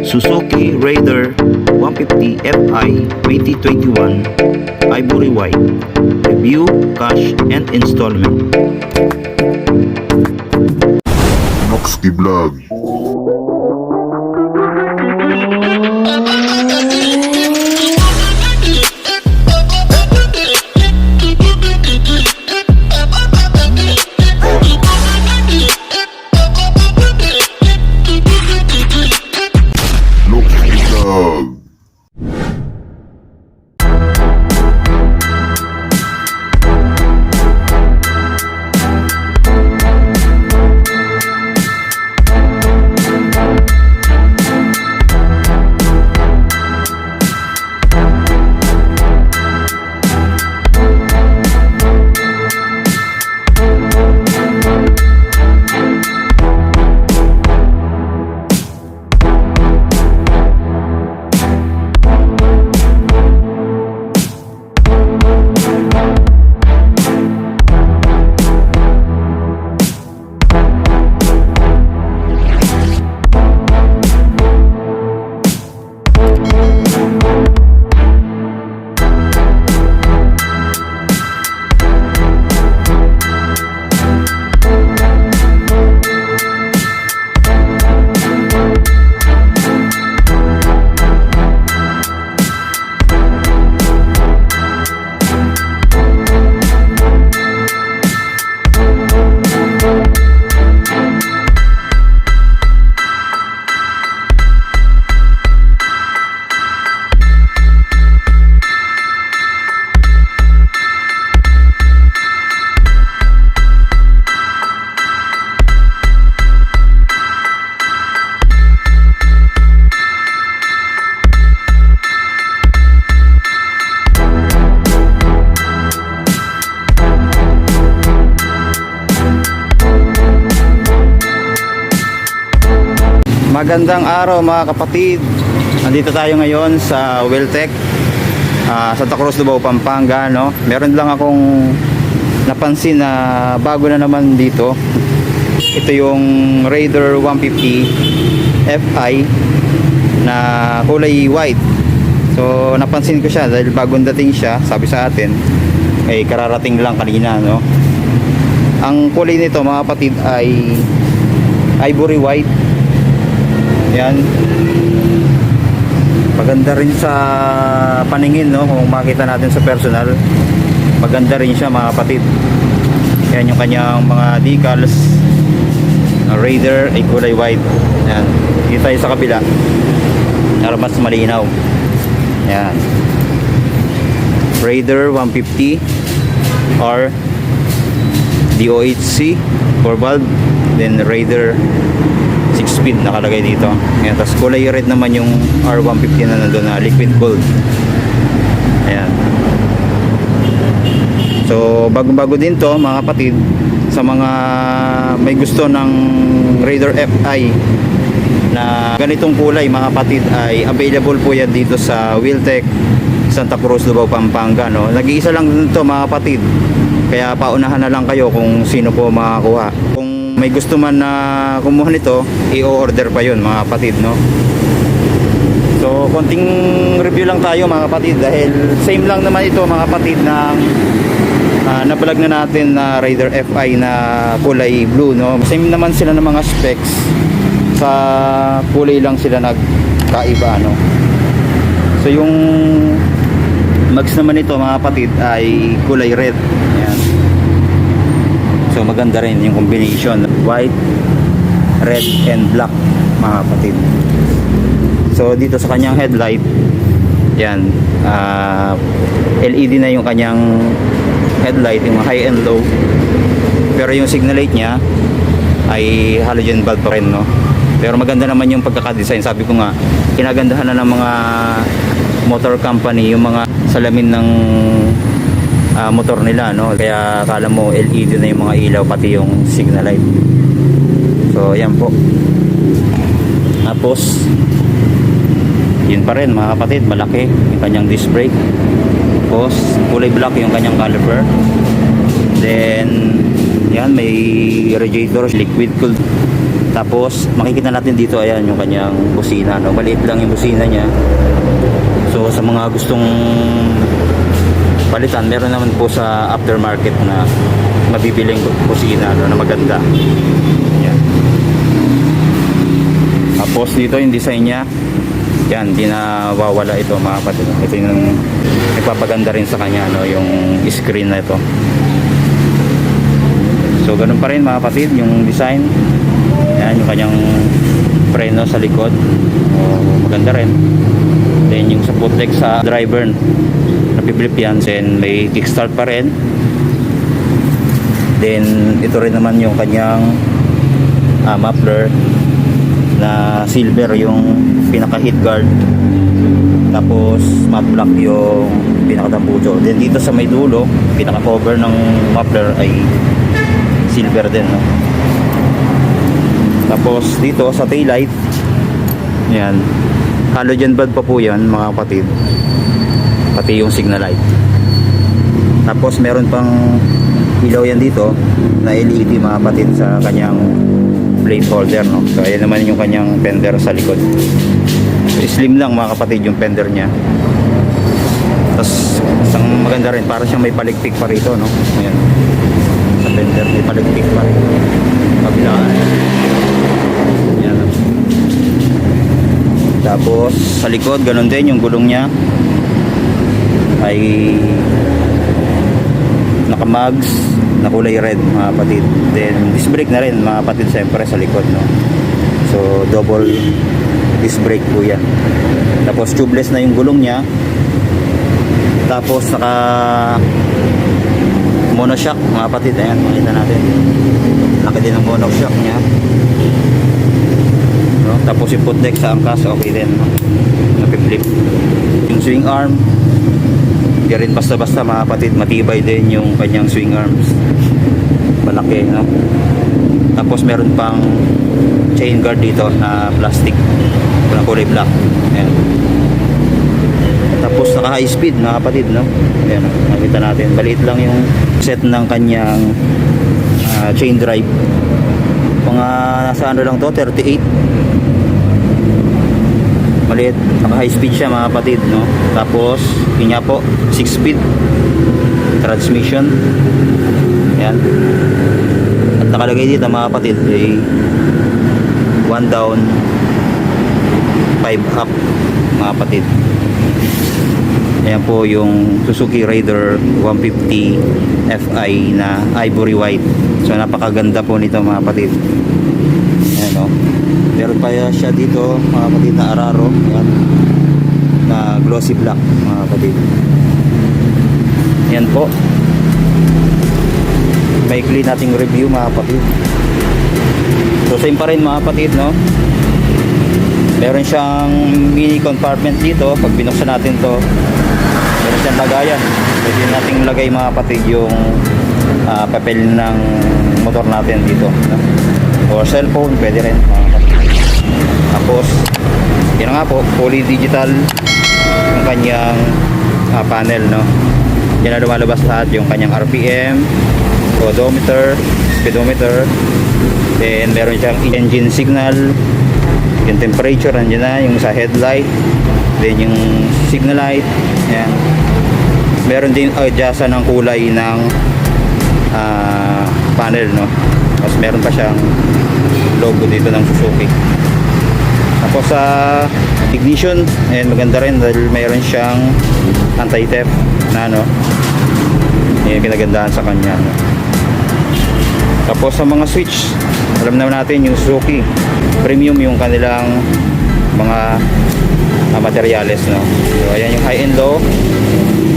Suzuki Raider 150 Fi 2021 Ivory White. Review, cash, and installment. Noxky Vlog. Noxky Vlog. Magandang araw mga kapatid. Nandito tayo ngayon sa Welltech, Santa Cruz, Lubao, Pampanga, no? Meron lang akong napansin na bago na naman dito. Ito yung Raider 150 Fi na kulay white. So napansin ko siya dahil bagong dating siya. Sabi sa atin ay kararating lang kanina, no? Ang kulay nito mga kapatid ay ivory white. Yan. Maganda rin sa paningin, no? Kung makita natin sa personal, maganda rin siya mga kapatid. Yan yung kanyang mga decals. Raider ay kulay white. Yan. Dito tayo sa kabila para mas malinaw. Yan. Raider 150 R DOHC 4 valve, then Raider 6 speed nakalagay dito. Ayan, tapos kulay red naman yung R150 na nandun na liquid gold. Ayan. So bagong-bago din to mga kapatid. Sa mga may gusto ng Raider Fi na ganitong kulay mga kapatid, ay available po yan dito sa Welltech, Santa Cruz, Lubao, Pampanga, no? Nag-iisa lang dito mga kapatid, kaya paunahan na lang kayo kung sino po makakuha. Kung may gusto man na kumuha nito, i-order pa yun mga kapatid, no? So konting review lang tayo mga kapatid, dahil same lang naman ito mga kapatid ng na-vlog na natin na Raider Fi na kulay blue, no? Same naman sila ng mga specs, sa kulay lang sila nagkaiba, no? So yung mags naman ito mga kapatid ay kulay red. Ayan. So maganda rin yung combination, white, red, and black mga kapatid. So dito sa kanyang headlight, yan, LED na yung kanyang headlight, yung high and low. Pero yung signal light nya ay halogen bulb pa rin, no? Pero maganda naman yung pagkakadesign. Sabi ko nga, kinagandahan na ng mga motor company yung mga salamin ng motor nila, no? Kaya akala mo LED na yung mga ilaw, pati yung signal light. So yan po. Tapos yun pa rin mga kapatid, malaki yung kanyang disc brake. Tapos kulay black yung kanyang caliper. Then yan, may radiator, liquid cooled. Tapos makikita natin dito, ayan yung kanyang busina, no? Maliit lang yung busina niya. So sa mga gustong palitan, meron naman po sa aftermarket na mabibiling busina, no, na maganda. Yan. Tapos dito yung design niya, yan, di nawawala ito mga kapatid. Ito yung nagpapaganda rin sa kanya, no, yung screen na ito. So ganun pa rin mga kapatid yung design. Yan yung kanyang preno sa likod, maganda rin. Then yung sa putek sa driver, napiblip yan. Then may kickstart pa rin. Then ito rin naman yung kanyang muffler na silver yung pinaka heat guard. Tapos matte black yung pinaka tambucho. Then dito sa may dulo, pinaka cover ng muffler ay silver din, no? Tapos dito sa taillight, yan, halogen bulb pa po yan mga kapatid, pati yung signal light. Tapos meron pang ilaw yan dito na LED mga kapatid sa kanyang plate holder, no? So ayan naman yung kanyang fender sa likod. So, slim lang mga kapatid yung fender nya. Tapos isang maganda rin, para siyang may paligpik pa rito, no? Ayan, sa fender may paligpik pa rin kabilaan. Ayan. Tapos sa likod ganun din, yung gulong nya ay naka-mags na kulay red mga kapatid. Then disc brake na rin mga kapatid, siyempre sa likod, no? So double disc brake po yan. Tapos tubeless na yung gulong nya. Tapos naka monoshock mga kapatid. Ayan, makita natin, laki din ang monoshock nya, no? Tapos yung foot deck sa angkas, okay din, no? Napiflip. Yung swing arm, di rin basta-basta mga kapatid, matibay din yung kanyang swing arms, malaki, no? Tapos meron pang chain guard dito na plastic na kulay black. Ayan. Tapos naka high speed mga kapatid, no? Ayan, nakita natin, maliit lang yung set ng kanyang chain drive. Mga nasa ano lang to, 38. Maliit, naka high speed siya mga kapatid, no? Tapos yun nga po, 6 speed transmission. Ayan. At nakalagay dito mga kapatid ay 1 down 5 up mga kapatid. Ayan po yung Suzuki Raider 150 Fi na ivory white. So napakaganda po nito mga kapatid. Ayan, no? Meron pa siya dito mga kapatid na Araro. Ayan, na glossy black mga kapatid. Ayan po, maikli nating review mga kapatid. So same pa rin mga kapatid, no? Meron siyang mini compartment dito. Pag binuksan natin to, meron siyang lagayan. Pwede nating lagay mga kapatid yung papel ng motor natin dito, no? Or cellphone, pwede rin mga kapatid. Tapos yun nga po, fully digital yung kanyang panel, no? Yan na lumalabas lahat, yung kanyang RPM, odometer, speedometer. Then meron siyang engine signal, yung temperature nandiyan na, yung sa headlight, then yung signal light. Ayan. Meron din adjustan ng kulay ng panel, no? Tapos meron pa siyang logo dito ng Suzuki. Tapos sa ignition, ayan, maganda rin dahil mayroon siyang anti-theft na, no? Yan yung kinagandahan sa kanya, no? Tapos sa mga switch, alam naman natin yung Suzuki premium yung kanilang mga materyales, no? So ayan yung high and low.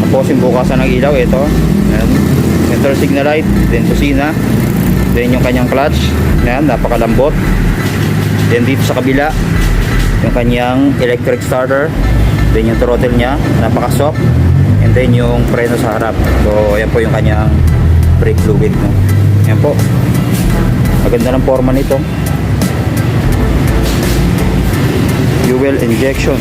Tapos yung bukasan ng ilaw, ito, ayan, center signal light, then susina, then yung kanyang clutch, ayan, napakalambot. Then dito sa kabila, yung kanyang electric starter, then yung throttle nya, napaka soft, and then yung preno sa harap. So ayan po yung kanyang brake fluid, no? Ayan po, maganda ng forma nito. Fuel injection,